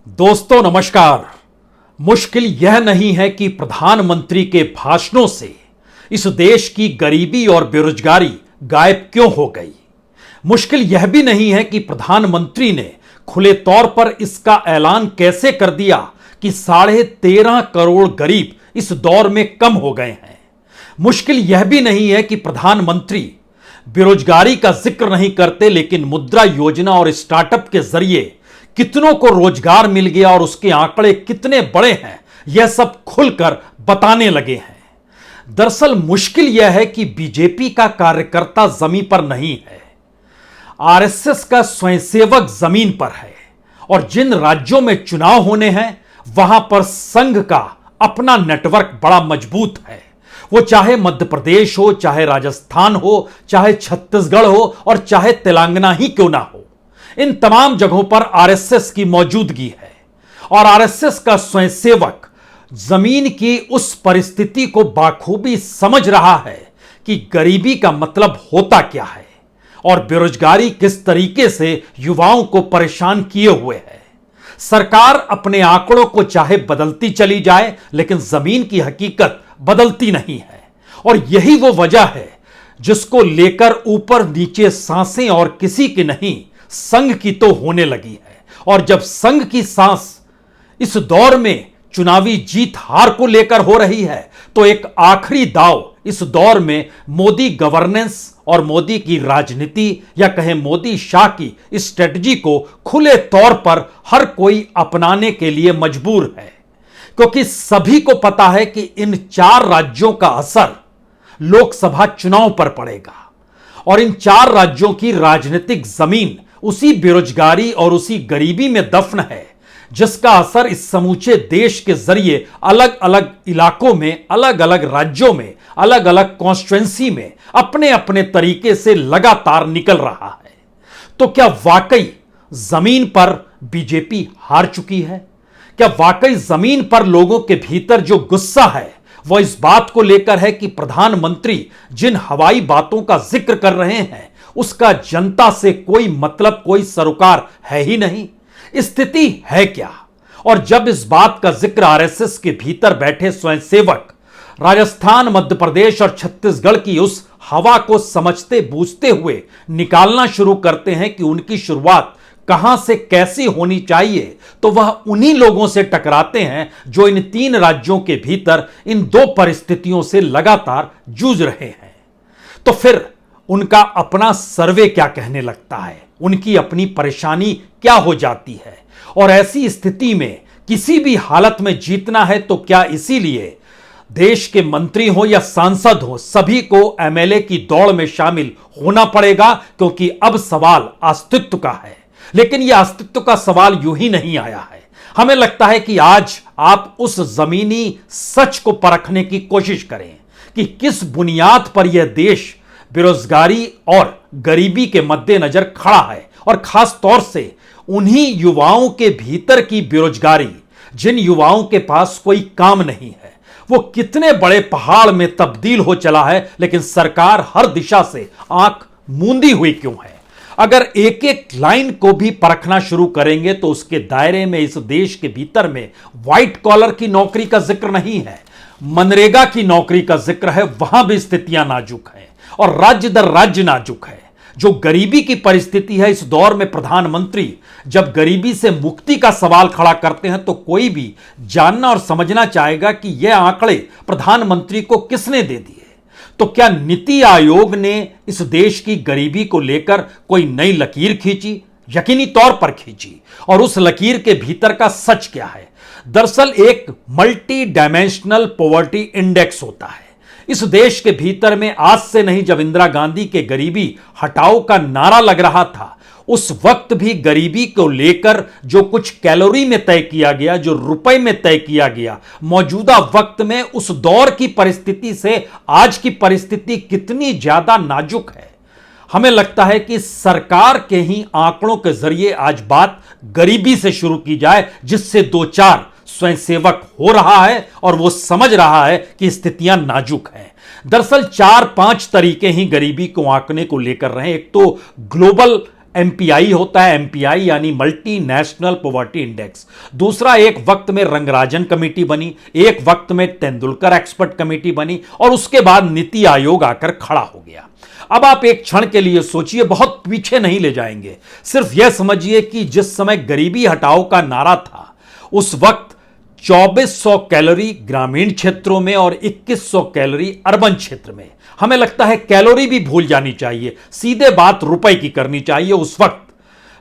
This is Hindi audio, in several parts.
दोस्तों नमस्कार। मुश्किल यह नहीं है कि प्रधानमंत्री के भाषणों से इस देश की गरीबी और बेरोजगारी गायब क्यों हो गई। मुश्किल यह भी नहीं है कि प्रधानमंत्री ने खुले तौर पर इसका ऐलान कैसे कर दिया कि 13.5 करोड़ गरीब इस दौर में कम हो गए हैं। मुश्किल यह भी नहीं है कि प्रधानमंत्री बेरोजगारी का जिक्र नहीं करते, लेकिन मुद्रा योजना और स्टार्टअप के जरिए कितनों को रोजगार मिल गया और उसके आंकड़े कितने बड़े हैं यह सब खुलकर बताने लगे हैं। दरअसल मुश्किल यह है कि बीजेपी का कार्यकर्ता जमीन पर नहीं है, आरएसएस का स्वयंसेवक जमीन पर है, और जिन राज्यों में चुनाव होने हैं वहां पर संघ का अपना नेटवर्क बड़ा मजबूत है। वो चाहे मध्य प्रदेश हो, चाहे राजस्थान हो, चाहे छत्तीसगढ़ हो और चाहे तेलंगाना ही क्यों ना हो, इन तमाम जगहों पर आरएसएस की मौजूदगी है। और आरएसएस का स्वयंसेवक जमीन की उस परिस्थिति को बाखूबी समझ रहा है कि गरीबी का मतलब होता क्या है और बेरोजगारी किस तरीके से युवाओं को परेशान किए हुए है। सरकार अपने आंकड़ों को चाहे बदलती चली जाए, लेकिन जमीन की हकीकत बदलती नहीं है। और यही वो वजह है जिसको लेकर ऊपर नीचे सांसें और किसी की नहीं, संघ की तो होने लगी है। और जब संघ की सांस इस दौर में चुनावी जीत हार को लेकर हो रही है, तो एक आखिरी दाव इस दौर में मोदी गवर्नेंस और मोदी की राजनीति या कहें मोदी शाह की स्ट्रेटजी को खुले तौर पर हर कोई अपनाने के लिए मजबूर है। क्योंकि सभी को पता है कि इन 4 राज्यों का असर लोकसभा चुनाव पर पड़ेगा और इन 4 राज्यों की राजनीतिक जमीन उसी बेरोजगारी और उसी गरीबी में दफन है, जिसका असर इस समूचे देश के जरिए अलग अलग इलाकों में, अलग अलग राज्यों में, अलग अलग कॉन्स्टिट्यूएंसी में अपने अपने तरीके से लगातार निकल रहा है। तो क्या वाकई जमीन पर बीजेपी हार चुकी है? क्या वाकई जमीन पर लोगों के भीतर जो गुस्सा है वह इस बात को लेकर है कि प्रधानमंत्री जिन हवाई बातों का जिक्र कर रहे हैं उसका जनता से कोई मतलब, कोई सरोकार है ही नहीं? स्थिति है क्या? और जब इस बात का जिक्र आरएसएस के भीतर बैठे स्वयंसेवक राजस्थान, मध्य प्रदेश और छत्तीसगढ़ की उस हवा को समझते बूझते हुए निकालना शुरू करते हैं कि उनकी शुरुआत कहां से कैसी होनी चाहिए, तो वह उन्हीं लोगों से टकराते हैं जो इन 3 राज्यों के भीतर इन 2 परिस्थितियों से लगातार जूझ रहे हैं। तो फिर उनका अपना सर्वे क्या कहने लगता है, उनकी अपनी परेशानी क्या हो जाती है। और ऐसी स्थिति में किसी भी हालत में जीतना है तो क्या इसीलिए देश के मंत्री हो या सांसद हो, सभी को एमएलए की दौड़ में शामिल होना पड़ेगा, क्योंकि अब सवाल अस्तित्व का है। लेकिन यह अस्तित्व का सवाल यूं ही नहीं आया है। हमें लगता है कि आज आप उस जमीनी सच को परखने की कोशिश करें कि किस बुनियाद पर यह देश बेरोजगारी और गरीबी के मद्देनजर खड़ा है, और खास तौर से उन्हीं युवाओं के भीतर की बेरोजगारी, जिन युवाओं के पास कोई काम नहीं है, वो कितने बड़े पहाड़ में तब्दील हो चला है, लेकिन सरकार हर दिशा से आंख मूंदी हुई क्यों है। अगर एक एक लाइन को भी परखना शुरू करेंगे तो उसके दायरे में इस देश के भीतर में व्हाइट कॉलर की नौकरी का जिक्र नहीं है, मनरेगा की नौकरी का जिक्र है। वहां भी स्थितियां नाजुक हैं और राज्य दर राज्य नाजुक है। जो गरीबी की परिस्थिति है इस दौर में, प्रधानमंत्री जब गरीबी से मुक्ति का सवाल खड़ा करते हैं तो कोई भी जानना और समझना चाहेगा कि यह आंकड़े प्रधानमंत्री को किसने दे दिए। तो क्या नीति आयोग ने इस देश की गरीबी को लेकर कोई नई लकीर खींची? यकीनी तौर पर खींची। और उस लकीर के भीतर का सच क्या है? दरअसल एक मल्टी डायमेंशनल पॉवर्टी इंडेक्स होता है इस देश के भीतर में। आज से नहीं, जब इंदिरा गांधी के गरीबी हटाओ का नारा लग रहा था, उस वक्त भी गरीबी को लेकर जो कुछ कैलोरी में तय किया गया, जो रुपए में तय किया गया, मौजूदा वक्त में उस दौर की परिस्थिति से आज की परिस्थिति कितनी ज्यादा नाजुक है। हमें लगता है कि सरकार के ही आंकड़ों के जरिए आज बात गरीबी से शुरू की जाए, जिससे 2-4 स्वयंसेवक हो रहा है और वो समझ रहा है कि स्थितियां नाजुक हैं। दरअसल 4-5 तरीके ही गरीबी को आंकने को लेकर रहे। एक तो ग्लोबल एमपीआई होता है, एमपीआई यानी मल्टी नेशनल पॉवर्टी इंडेक्स। दूसरा, एक वक्त में रंगराजन कमेटी बनी, एक वक्त में तेंदुलकर एक्सपर्ट कमेटी बनी और उसके बाद नीति आयोग आकर खड़ा हो गया। अब आप एक क्षण के लिए सोचिए, बहुत पीछे नहीं ले जाएंगे, सिर्फ यह समझिए कि जिस समय गरीबी हटाओ का नारा था, उस वक्त 2400 कैलोरी ग्रामीण क्षेत्रों में और 2100 कैलोरी अर्बन क्षेत्र में। हमें लगता है कैलोरी भी भूल जानी चाहिए, सीधे बात रुपए की करनी चाहिए। उस वक्त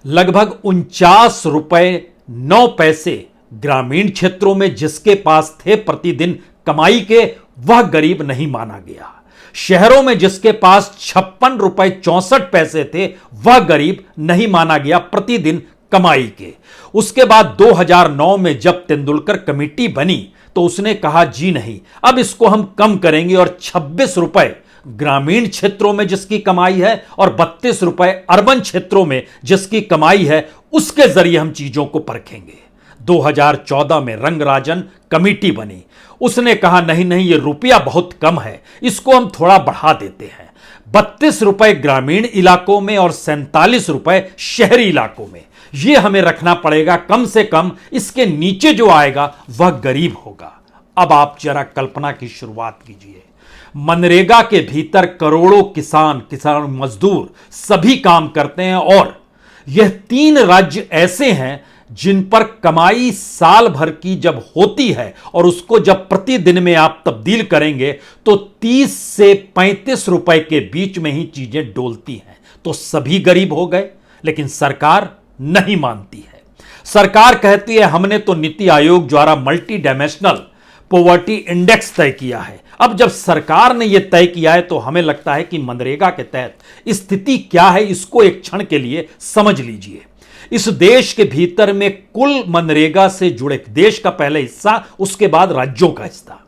लगभग 49 रुपए 9 पैसे ग्रामीण क्षेत्रों में जिसके पास थे प्रतिदिन कमाई के, वह गरीब नहीं माना गया। शहरों में जिसके पास 56 रुपए 64 पैसे थे, वह गरीब नहीं माना गया प्रतिदिन कमाई के। उसके बाद 2009 में जब तेंदुलकर कमेटी बनी तो उसने कहा जी नहीं, अब इसको हम कम करेंगे और 26 रुपए ग्रामीण क्षेत्रों में जिसकी कमाई है और 32 रुपए अर्बन क्षेत्रों में जिसकी कमाई है, उसके जरिए हम चीजों को परखेंगे। 2014 में रंगराजन कमेटी बनी, उसने कहा नहीं नहीं, ये रुपया बहुत कम है, इसको हम थोड़ा बढ़ा देते हैं। 32 रुपए ग्रामीण इलाकों में और 47 रुपए शहरी इलाकों में, यह हमें रखना पड़ेगा, कम से कम इसके नीचे जो आएगा वह गरीब होगा। अब आप जरा कल्पना की शुरुआत कीजिए, मनरेगा के भीतर करोड़ों किसान मजदूर सभी काम करते हैं और यह 3 राज्य ऐसे हैं जिन पर कमाई साल भर की जब होती है और उसको जब प्रतिदिन में आप तब्दील करेंगे तो 30 से 35 रुपए के बीच में ही चीजें डोलती हैं, तो सभी गरीब हो गए। लेकिन सरकार नहीं मानती है। सरकार कहती है हमने तो नीति आयोग द्वारा मल्टी डायमेंशनल पॉवर्टी इंडेक्स तय किया है। अब जब सरकार ने यह तय किया है तो हमें लगता है कि मनरेगा के तहत स्थिति क्या है, इसको एक क्षण के लिए समझ लीजिए। इस देश के भीतर में कुल मनरेगा से जुड़े, देश का पहले हिस्सा, उसके बाद राज्यों का हिस्सा,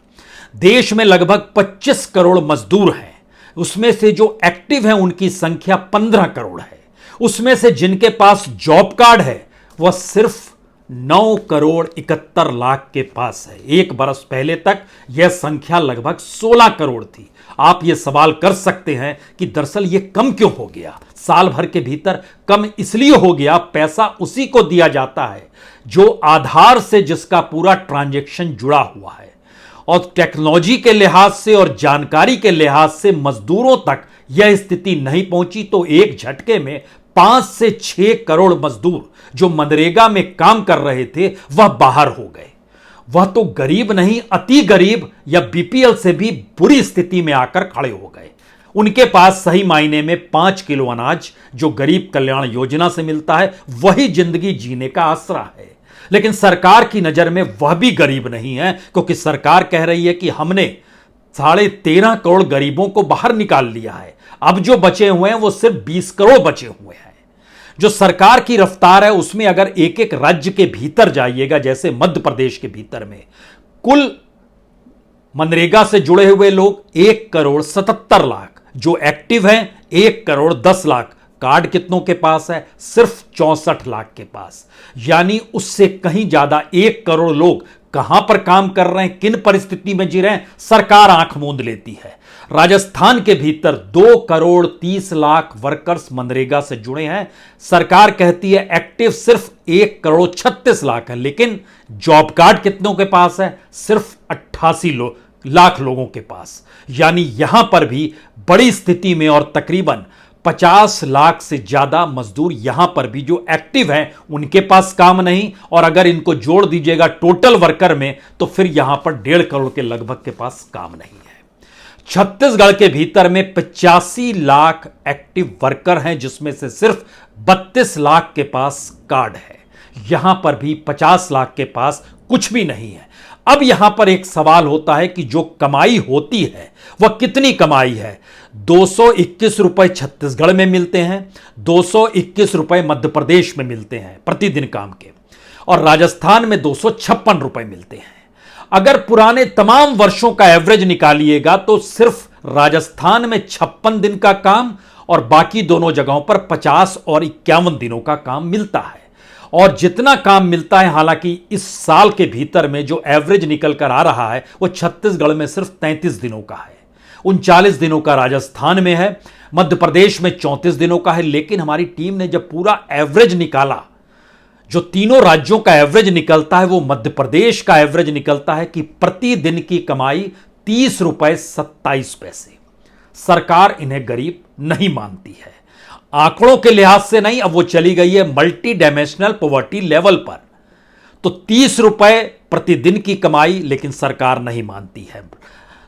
देश में लगभग 25 करोड़ मजदूर हैं। उसमें से जो एक्टिव हैं उनकी संख्या 15 करोड़ है। उसमें से जिनके पास जॉब कार्ड है वह सिर्फ 9 करोड़ 71 लाख के पास है। एक बरस पहले तक यह संख्या लगभग 16 करोड़ थी। आप यह सवाल कर सकते हैं कि दरअसल यह कम क्यों हो गया। साल भर के भीतर कम इसलिए हो गया, पैसा उसी को दिया जाता है जो आधार से जिसका पूरा ट्रांजैक्शन जुड़ा हुआ है, और टेक्नोलॉजी के लिहाज से और जानकारी के लिहाज से मजदूरों तक यह स्थिति नहीं पहुंची। तो एक झटके में 5 से 6 करोड़ मजदूर जो मनरेगा में काम कर रहे थे वह बाहर हो गए। वह तो गरीब नहीं, अति गरीब या बीपीएल से भी बुरी स्थिति में आकर खड़े हो गए। उनके पास सही मायने में 5 किलो अनाज जो गरीब कल्याण योजना से मिलता है वही जिंदगी जीने का आसरा है। लेकिन सरकार की नजर में वह भी गरीब नहीं है, क्योंकि सरकार कह रही है कि हमने 13.5 करोड़ गरीबों को बाहर निकाल लिया है, अब जो बचे हुए हैं वो सिर्फ 20 करोड़ बचे हुए हैं। जो सरकार की रफ्तार है उसमें अगर एक एक राज्य के भीतर जाइएगा, जैसे मध्य प्रदेश के भीतर में कुल मनरेगा से जुड़े हुए लोग 1 करोड़ 77 लाख, जो एक्टिव हैं 1 करोड़ 10 लाख, कार्ड कितनों के पास है? सिर्फ 64 लाख के पास। यानी उससे कहीं ज्यादा 1 करोड़ लोग कहां पर काम कर रहे हैं, किन परिस्थिति में जी रहे हैं, सरकार आंख मूंद लेती है। राजस्थान के भीतर 2 करोड़ 30 लाख वर्कर्स मनरेगा से जुड़े हैं। सरकार कहती है एक्टिव सिर्फ 1 करोड़ 36 लाख है, लेकिन जॉब कार्ड कितनों के पास है? सिर्फ 88 लाख लोगों के पास। यानी यहां पर भी बड़ी स्थिति में और तकरीबन 50 लाख से ज्यादा मजदूर यहां पर भी जो एक्टिव हैं उनके पास काम नहीं, और अगर इनको जोड़ दीजिएगा टोटल वर्कर में तो फिर यहां पर 1.5 करोड़ के लगभग के पास काम नहीं है। छत्तीसगढ़ के भीतर में 85 लाख एक्टिव वर्कर हैं, जिसमें से सिर्फ 32 लाख के पास कार्ड है। यहां पर भी 50 लाख के पास कुछ भी नहीं है। अब यहां पर एक सवाल होता है कि जो कमाई होती है वह कितनी कमाई है? 221 रुपए छत्तीसगढ़ में मिलते हैं, 221 रुपए मध्य प्रदेश में मिलते हैं प्रतिदिन काम के, और राजस्थान में 256 रुपए मिलते हैं। अगर पुराने तमाम वर्षों का एवरेज निकालिएगा तो सिर्फ राजस्थान में 56 दिन का काम और बाकी दोनों जगहों पर 50 और 51 दिनों का काम मिलता है। और जितना काम मिलता है, हालांकि इस साल के भीतर में जो एवरेज निकल कर आ रहा है वो छत्तीसगढ़ में सिर्फ 33 दिनों का है, 39 दिनों का राजस्थान में है, मध्य प्रदेश में 34 दिनों का है, लेकिन हमारी टीम ने जब पूरा एवरेज निकाला, जो तीनों राज्यों का एवरेज निकलता है, वो मध्य प्रदेश का एवरेज निकलता है कि प्रतिदिन की कमाई 30 रुपए 27 पैसे। सरकार इन्हें गरीब नहीं मानती है, आंकड़ों के लिहाज से नहीं, अब वो चली गई है मल्टी डायमेंशनल पॉवर्टी लेवल पर। तो 30 रुपए प्रतिदिन की कमाई, लेकिन सरकार नहीं मानती है।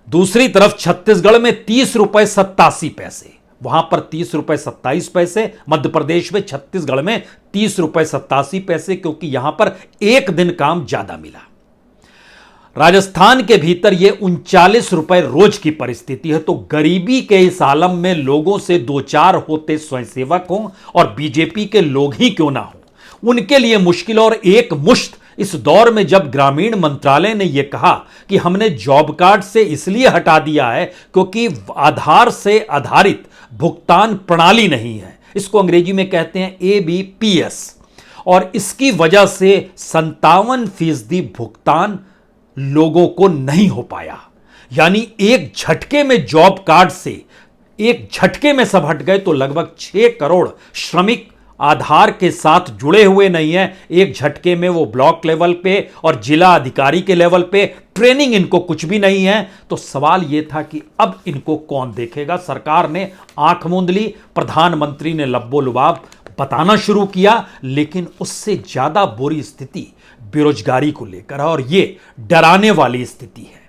दूसरी तरफ छत्तीसगढ़ में 30 रुपए 87 पैसे, वहां पर 30 रुपए 27 पैसे, मध्य प्रदेश में, छत्तीसगढ़ में 30 रुपए 87 पैसे, क्योंकि यहां पर एक दिन काम ज्यादा मिला। राजस्थान के भीतर यह 39 रुपए रोज की परिस्थिति है। तो गरीबी के इस आलम में लोगों से दो चार होते स्वयंसेवक हों और बीजेपी के लोग ही क्यों ना हो, उनके लिए मुश्किल और एक मुश्त। इस दौर में जब ग्रामीण मंत्रालय ने यह कहा कि हमने जॉब कार्ड से इसलिए हटा दिया है क्योंकि आधार से आधारित भुगतान प्रणाली नहीं है, इसको अंग्रेजी में कहते हैं ABPS, और इसकी वजह से 57% भुगतान लोगों को नहीं हो पाया। यानी एक झटके में जॉब कार्ड से एक झटके में सब हट गए। तो लगभग 6 करोड़ श्रमिक आधार के साथ जुड़े हुए नहीं है, एक झटके में वो ब्लॉक लेवल पे और जिला अधिकारी के लेवल पे, ट्रेनिंग इनको कुछ भी नहीं है। तो सवाल यह था कि अब इनको कौन देखेगा। सरकार ने आंख मूंद ली, प्रधानमंत्री ने लब्बो लुबाब बताना शुरू किया, लेकिन उससे ज्यादा बुरी स्थिति बेरोजगारी को लेकर है, और यह डराने वाली स्थिति है।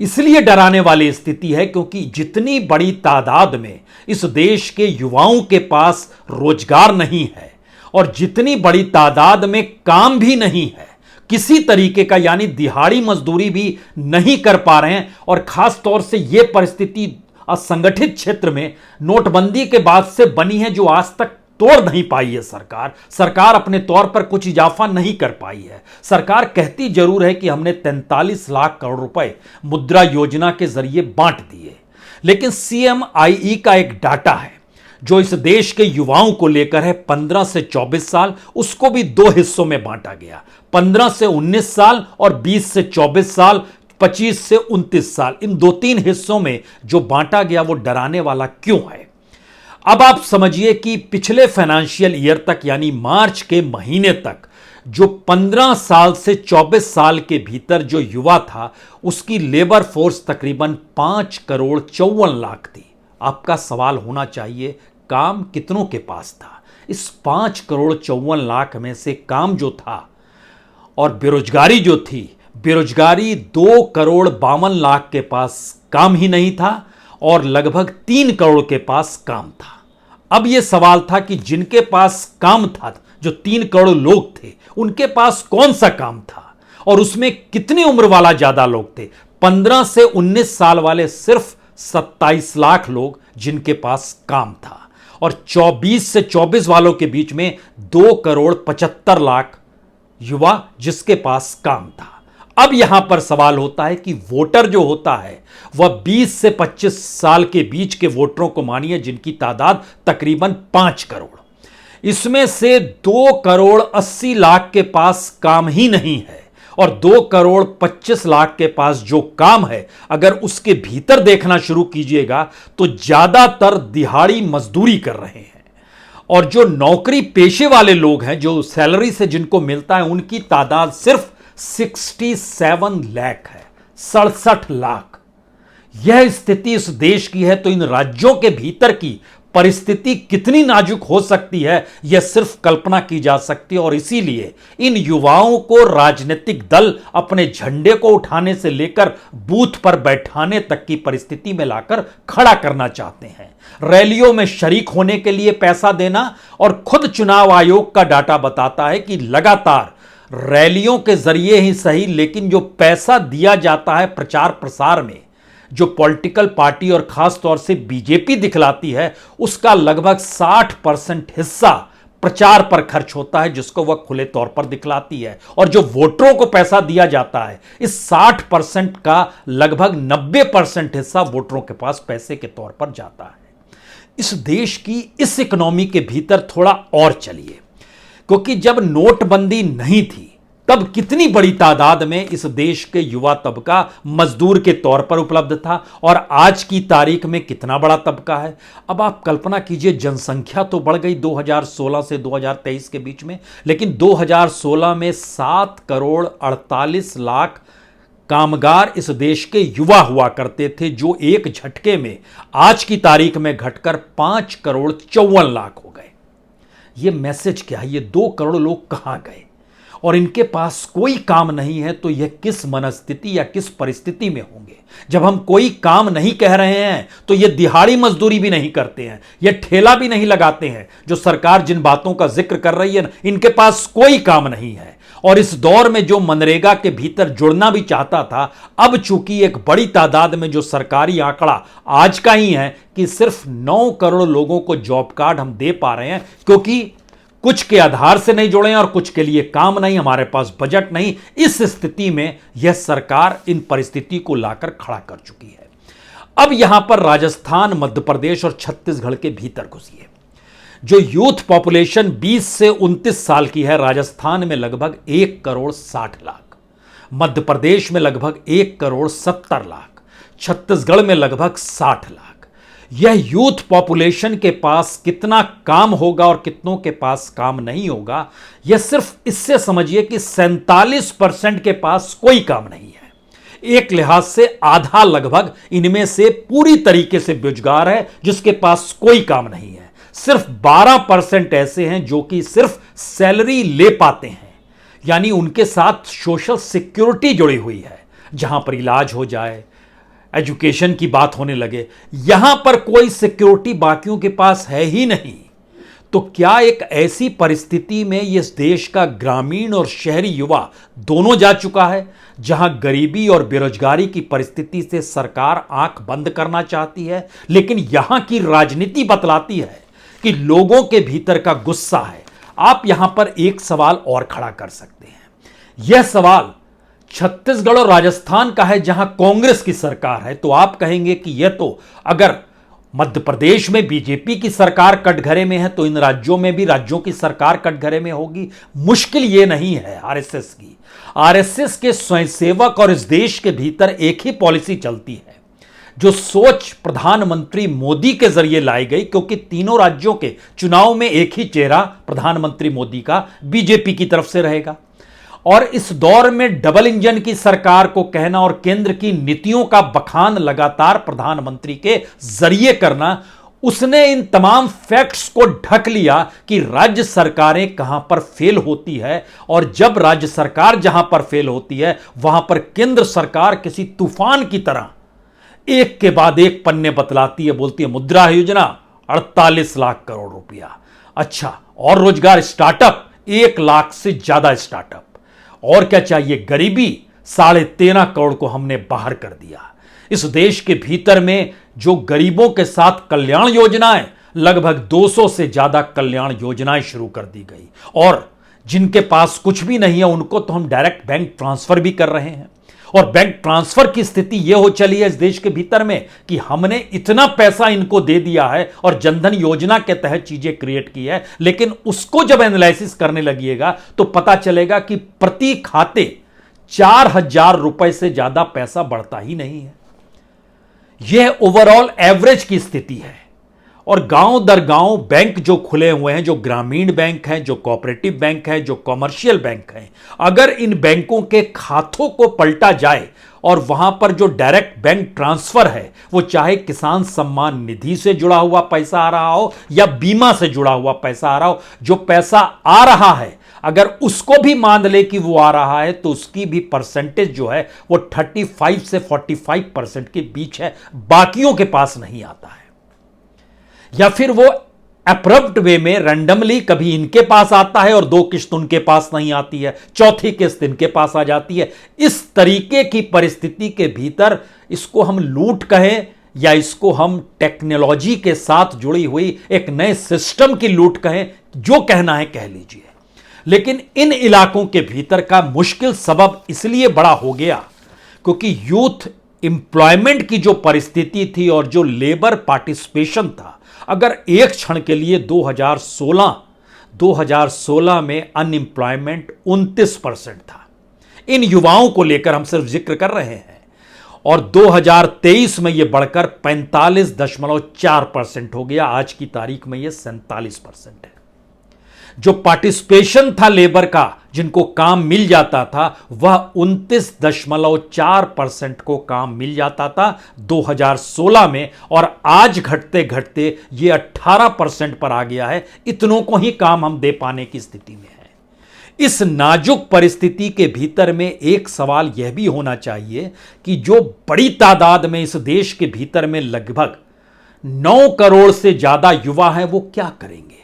इसलिए डराने वाली स्थिति है क्योंकि जितनी बड़ी तादाद में इस देश के युवाओं के पास रोजगार नहीं है और जितनी बड़ी तादाद में काम भी नहीं है किसी तरीके का, यानी दिहाड़ी मजदूरी भी नहीं कर पा रहे हैं, और खास तौर से यह परिस्थिति असंगठित क्षेत्र में नोटबंदी के बाद से बनी है, जो आज तक तोड़ नहीं पाई है सरकार अपने तौर पर कुछ इजाफा नहीं कर पाई है। सरकार कहती जरूर है कि हमने 43 लाख करोड़ रुपए मुद्रा योजना के जरिए बांट दिए, लेकिन CMIE का एक डाटा है जो इस देश के युवाओं को लेकर है, 15 से 24 साल, उसको भी दो हिस्सों में बांटा गया, 15 से 19 साल और 20 से 24 साल, 25 से 29 साल। इन 2-3 हिस्सों में जो बांटा गया वो डराने वाला क्यों है। अब आप समझिए कि पिछले फाइनेंशियल ईयर तक, यानी मार्च के महीने तक, जो 15 साल से 24 साल के भीतर जो युवा था, उसकी लेबर फोर्स तकरीबन 5 करोड़ 54 लाख थी। आपका सवाल होना चाहिए, काम कितनों के पास था? इस 5 करोड़ 54 लाख में से काम जो था और बेरोजगारी जो थी, बेरोजगारी 2 करोड़ 52 लाख के पास काम ही नहीं था और लगभग 3 करोड़ के पास काम था। अब यह सवाल था कि जिनके पास काम था, जो 3 करोड़ लोग थे, उनके पास कौन सा काम था और उसमें कितनी उम्र वाला ज्यादा लोग थे? 15 से 19 साल वाले सिर्फ 27 लाख लोग जिनके पास काम था, और 24 से 24 वालों के बीच में 2 करोड़ 75 लाख युवा जिसके पास काम था। अब यहां पर सवाल होता है कि वोटर जो होता है वह 20 से 25 साल के बीच के वोटरों को मानिए, जिनकी तादाद तकरीबन 5 करोड़, इसमें से 2 करोड़ 80 लाख के पास काम ही नहीं है, और 2 करोड़ 25 लाख के पास जो काम है, अगर उसके भीतर देखना शुरू कीजिएगा तो ज्यादातर दिहाड़ी मजदूरी कर रहे हैं, और जो नौकरी पेशे वाले लोग हैं, जो सैलरी से जिनको मिलता है, उनकी तादाद सिर्फ 67 लाख है, 67 लाख। यह स्थिति इस देश की है। तो इन राज्यों के भीतर की परिस्थिति कितनी नाजुक हो सकती है, यह सिर्फ कल्पना की जा सकती है, और इसीलिए इन युवाओं को राजनीतिक दल अपने झंडे को उठाने से लेकर बूथ पर बैठाने तक की परिस्थिति में लाकर खड़ा करना चाहते हैं। रैलियों में शरीक होने के लिए पैसा देना, और खुद चुनाव आयोग का डाटा बताता है कि लगातार रैलियों के जरिए ही सही, लेकिन जो पैसा दिया जाता है प्रचार प्रसार में, जो पॉलिटिकल पार्टी और खास तौर से बीजेपी दिखलाती है, उसका लगभग 60% हिस्सा प्रचार पर खर्च होता है, जिसको वह खुले तौर पर दिखलाती है। और जो वोटरों को पैसा दिया जाता है, इस 60% का लगभग 90% हिस्सा वोटरों के पास पैसे के तौर पर जाता है। इस देश की इस इकोनॉमी के भीतर थोड़ा और चलिए, क्योंकि जब नोटबंदी नहीं थी तब कितनी बड़ी तादाद में इस देश के युवा तबका मजदूर के तौर पर उपलब्ध था और आज की तारीख में कितना बड़ा तबका है। अब आप कल्पना कीजिए, जनसंख्या तो बढ़ गई 2016 से 2023 के बीच में, लेकिन 2016 में 7 करोड़ 48 लाख कामगार इस देश के युवा हुआ करते थे, जो एक झटके में आज की तारीख में घटकर 5 करोड़ 54 लाख हो गए। यह मैसेज क्या है? ये 2 करोड़ लोग कहां गए? और इनके पास कोई काम नहीं है तो यह किस मनस्थिति या किस परिस्थिति में होंगे? जब हम कोई काम नहीं कह रहे हैं तो यह दिहाड़ी मजदूरी भी नहीं करते हैं, यह ठेला भी नहीं लगाते हैं। जो सरकार जिन बातों का जिक्र कर रही है, इनके पास कोई काम नहीं है। और इस दौर में जो मनरेगा के भीतर जुड़ना भी चाहता था, अब चूंकि एक बड़ी तादाद में जो सरकारी आंकड़ा आज का ही है कि सिर्फ 9 करोड़ लोगों को जॉब कार्ड हम दे पा रहे हैं, क्योंकि कुछ के आधार से नहीं जुड़े हैं और कुछ के लिए काम नहीं, हमारे पास बजट नहीं। इस स्थिति में यह सरकार इन परिस्थिति को लाकर खड़ा कर चुकी है। अब यहां पर राजस्थान, मध्य प्रदेश और छत्तीसगढ़ के भीतर घुसिए। जो यूथ पॉपुलेशन 20 से 29 साल की है, राजस्थान में लगभग 1 करोड़ 60 लाख, मध्य प्रदेश में लगभग 1 करोड़ 70 लाख, छत्तीसगढ़ में लगभग 60 लाख। यह यूथ पॉपुलेशन के पास कितना काम होगा और कितनों के पास काम नहीं होगा, यह सिर्फ इससे समझिए कि 47% के पास कोई काम नहीं है। एक लिहाज से आधा लगभग इनमें से पूरी तरीके से बेरोजगार है, जिसके पास कोई काम नहीं है। सिर्फ 12% ऐसे हैं जो कि सिर्फ सैलरी ले पाते हैं, यानी उनके साथ सोशल सिक्योरिटी जुड़ी हुई है, जहां पर इलाज हो जाए, एजुकेशन की बात होने लगे, यहां पर कोई सिक्योरिटी बाकियों के पास है ही नहीं। तो क्या एक ऐसी परिस्थिति में इस देश का ग्रामीण और शहरी युवा दोनों जा चुका है, जहां गरीबी और बेरोजगारी की परिस्थिति से सरकार आंख बंद करना चाहती है, लेकिन यहां की राजनीति बतलाती है कि लोगों के भीतर का गुस्सा है। आप यहां पर एक सवाल और खड़ा कर सकते हैं। यह सवाल छत्तीसगढ़ और राजस्थान का है, जहां कांग्रेस की सरकार है। तो आप कहेंगे कि यह तो अगर मध्य प्रदेश में बीजेपी की सरकार कटघरे में है, तो इन राज्यों में भी राज्यों की सरकार कटघरे में होगी। मुश्किल यह नहीं है आरएसएस की। आरएसएस के स्वयंसेवक और इस देश के भीतर एक ही पॉलिसी चलती है, जो सोच प्रधानमंत्री मोदी के जरिए लाई गई, क्योंकि तीनों राज्यों के चुनाव में एक ही चेहरा प्रधानमंत्री मोदी का बीजेपी की तरफ से रहेगा। और इस दौर में डबल इंजन की सरकार को कहना और केंद्र की नीतियों का बखान लगातार प्रधानमंत्री के जरिए करना, उसने इन तमाम फैक्ट्स को ढक लिया कि राज्य सरकारें कहां पर फेल होती है। और जब राज्य सरकार जहां पर फेल होती है, वहां पर केंद्र सरकार किसी तूफान की तरह एक के बाद एक पन्ने बतलाती है। बोलती है मुद्रा योजना 48 लाख करोड़ रुपया, अच्छा, और रोजगार स्टार्टअप 1 लाख से ज्यादा स्टार्टअप, और क्या चाहिए, गरीबी 13.5 करोड़ को हमने बाहर कर दिया। इस देश के भीतर में जो गरीबों के साथ कल्याण योजनाएं, लगभग 200 से ज्यादा कल्याण योजनाएं शुरू कर दी गई। और जिनके पास कुछ भी नहीं है, उनको तो हम डायरेक्ट बैंक ट्रांसफर भी कर रहे हैं। और बैंक ट्रांसफर की स्थिति यह हो चली है इस देश के भीतर में कि हमने इतना पैसा इनको दे दिया है और जनधन योजना के तहत चीजें क्रिएट की है, लेकिन उसको जब एनालिसिस करने लगिएगा तो पता चलेगा कि प्रति खाते 4,000 रुपए से ज्यादा पैसा बढ़ता ही नहीं है। यह ओवरऑल एवरेज की स्थिति है। और गांव दर गांव बैंक जो खुले हुए हैं, जो ग्रामीण बैंक हैं, जो कोऑपरेटिव बैंक हैं, जो कमर्शियल बैंक हैं, अगर इन बैंकों के खातों को पलटा जाए और वहां पर जो डायरेक्ट बैंक ट्रांसफर है, वो चाहे किसान सम्मान निधि से जुड़ा हुआ पैसा आ रहा हो या बीमा से जुड़ा हुआ पैसा आ रहा हो, जो पैसा आ रहा है अगर उसको भी मान ले कि वो आ रहा है, तो उसकी भी परसेंटेज जो है वो 35 से 45% के बीच है, बाकियों के पास नहीं आता है। या फिर वो अप्रप्ट वे में रैंडमली कभी इनके पास आता है और 2 किस्त उनके पास नहीं आती है, चौथी किस्त इनके पास आ जाती है। इस तरीके की परिस्थिति के भीतर इसको हम लूट कहें या इसको हम टेक्नोलॉजी के साथ जुड़ी हुई एक नए सिस्टम की लूट कहें, जो कहना है कह लीजिए, लेकिन इन इलाकों के भीतर का मुश्किल सबब इसलिए बड़ा हो गया क्योंकि यूथ एम्प्लॉयमेंट की जो परिस्थिति थी और जो लेबर पार्टिसिपेशन था, अगर एक क्षण के लिए 2016 2016 में अनएम्प्लॉयमेंट 29% था। इन युवाओं को लेकर हम सिर्फ जिक्र कर रहे हैं, और 2023 में यह बढ़कर 45.4% हो गया। आज की तारीख में यह 47% है। जो पार्टिसिपेशन था लेबर का, जिनको काम मिल जाता था, वह 29.4% को काम मिल जाता था 2016 में, और आज घटते घटते यह 18% पर आ गया है। इतनों को ही काम हम दे पाने की स्थिति में है। इस नाजुक परिस्थिति के भीतर में एक सवाल यह भी होना चाहिए कि जो बड़ी तादाद में इस देश के भीतर में लगभग 9 करोड़ से ज्यादा युवा हैं, वो क्या करेंगे?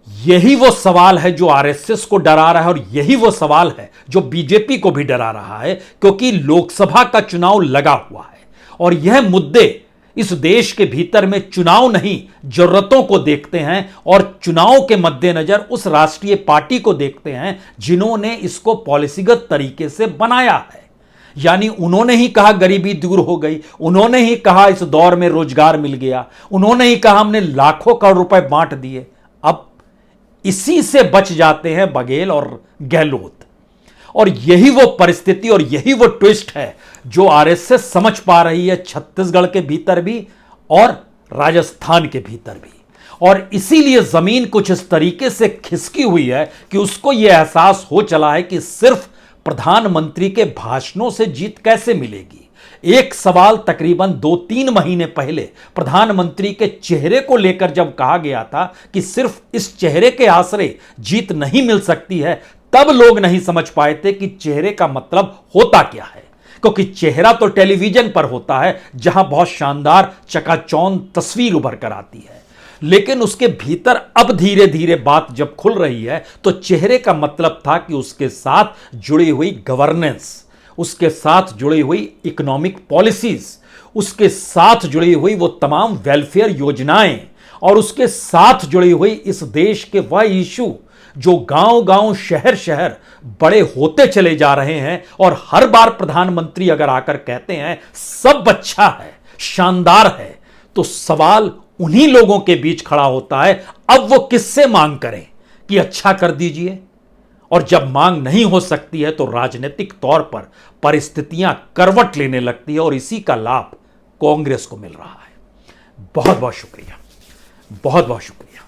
यही वो सवाल है जो आरएसएस को डरा रहा है, और यही वो सवाल है जो बीजेपी को भी डरा रहा है, क्योंकि लोकसभा का चुनाव लगा हुआ है और यह मुद्दे इस देश के भीतर में चुनाव नहीं, जरूरतों को देखते हैं, और चुनाव के मद्देनजर उस राष्ट्रीय पार्टी को देखते हैं जिन्होंने इसको पॉलिसीगत तरीके से बनाया है। यानी उन्होंने ही कहा गरीबी दूर हो गई, उन्होंने ही कहा इस दौर में रोजगार मिल गया, उन्होंने ही कहा हमने लाखों करोड़ रुपए बांट दिए। अब इसी से बच जाते हैं बघेल और गहलोत, और यही वो परिस्थिति और यही वो ट्विस्ट है जो आरएसएस समझ पा रही है, छत्तीसगढ़ के भीतर भी और राजस्थान के भीतर भी। और इसीलिए जमीन कुछ इस तरीके से खिसकी हुई है कि उसको यह एहसास हो चला है कि सिर्फ प्रधानमंत्री के भाषणों से जीत कैसे मिलेगी। एक सवाल तकरीबन 2-3 महीने पहले प्रधानमंत्री के चेहरे को लेकर जब कहा गया था कि सिर्फ इस चेहरे के आसरे जीत नहीं मिल सकती है, तब लोग नहीं समझ पाए थे कि चेहरे का मतलब होता क्या है, क्योंकि चेहरा तो टेलीविजन पर होता है जहां बहुत शानदार चकाचौंध तस्वीर उभर कर आती है, लेकिन उसके भीतर अब धीरे धीरे बात जब खुल रही है तो चेहरे का मतलब था कि उसके साथ जुड़ी हुई गवर्नेंस, उसके साथ जुड़ी हुई इकोनॉमिक पॉलिसीज, उसके साथ जुड़ी हुई वो तमाम वेलफेयर योजनाएं, और उसके साथ जुड़ी हुई इस देश के वह इशू जो गांव गांव शहर शहर बड़े होते चले जा रहे हैं। और हर बार प्रधानमंत्री अगर आकर कहते हैं सब अच्छा है, शानदार है, तो सवाल उन्हीं लोगों के बीच खड़ा होता है, अब वो किससे मांग करें कि अच्छा कर दीजिए। और जब मांग नहीं हो सकती है तो राजनीतिक तौर पर परिस्थितियां करवट लेने लगती है, और इसी का लाभ कांग्रेस को मिल रहा है। बहुत बहुत शुक्रिया, बहुत बहुत शुक्रिया।